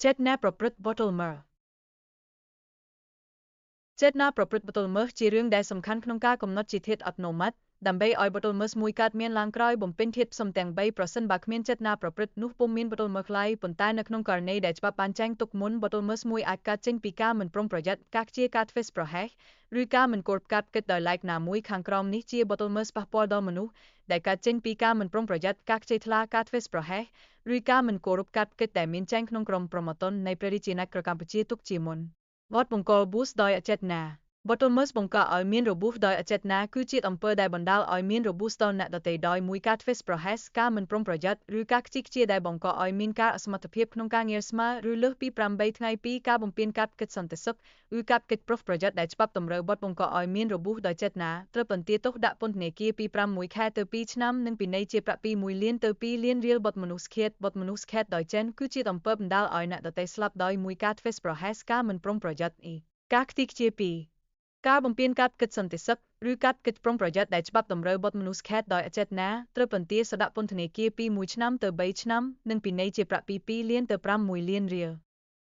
ចេតនាប្រព្រឹត្ត Bottlemer ចេតនាប្រព្រឹត្ត Bottlemer ជារឿងដែលសំខាន់ក្នុងការកំណត់ជាធាតុអនុម័តដើម្បីឲ្យ Bottlemer មួយកើតមានឡើងក្រោយបំពេញធាតុផ្សំទាំង3ប្រសិនបើគ្មានចេតនាប្រព្រឹត្តនោះពុំមាន Bottlemer ឡើយប៉ុន្តែនៅក្នុងករណីដែលច្បាប់បានចែងទុកមុន Bottlemer មួយអាចកើតចេញពីការមិនប្រុងប្រយ័ត្នការខ្ជិលការធ្វេសប្រហែសឬការមិនគោរពកាត់គិតដោយឡែកណាមួយខាងក្រោមនេះជា Bottlemer ប៉ះពាល់ដល់មនុស្សដែលកើតចេញពីការមិនប្រុងប្រយ័ត្នការខ្ជិលថ្លាការធ្វេសប្រហែសឬការមិនគោរពកាត់គិតដែលមានចែងក្នុងក្រមព្រហ្មទណ្ឌនៃព្រះរាជាណាចក្រកម្ពុជាទុកជាមុនវត្តបង្ក Boost ដោយអចេតនា Bottlemer បង្កឲ្យមានរបួសដោយអចេតនាគឺជាអំពើដែលបណ្ដាលឲ្យមានរបួសដល់អ្នកដទៃដោយមួយការធ្វេសប្រហែសការមិនប្រុងប្រយ័ត្នឬការខ្ជិលខ្ជាដែលបង្កឲ្យមានការអសមត្ថភាពក្នុងការងារស្មើឬលើសពី8ថ្ងៃពីការបំពានកាត់គិតសន្តិសុខឬកាត់គិតប្រុងប្រយ័ត្នដែលច្បាប់តម្រូវបទបង្កឲ្យមានរបួសដោយចេតនាត្រូវបន្ទារទោសដាក់ពន្ធនាគារពី6ខែទៅ2ឆ្នាំនិងពិន័យជាប្រាក់ពី1លានទៅ2លានរៀលបទមនុស្សឃាតបទមនុស្សឃាតដោយចេនគឺជាអំពើបណ្ដាលឲ្យអ្នកដទៃស្លាប់ដោយមួយការធ្វេសប្រហែសការមិនប្រុងប្រយ័ត្នការខ្ជិលខ្ជាពីការបំពានកាត់គិតសន្តិសុខឬកាត់គិតប្រុងប្រយ័ត្នដែលច្បាប់តម្រូវបទមនុស្សឃាតដោយអចេតនាត្រូវបន្ទារដាក់ពន្ធនាគារពី1ឆ្នាំទៅ3ឆ្នាំនិងពិន័យជាប្រាក់ពី2លានទៅ6លានរៀល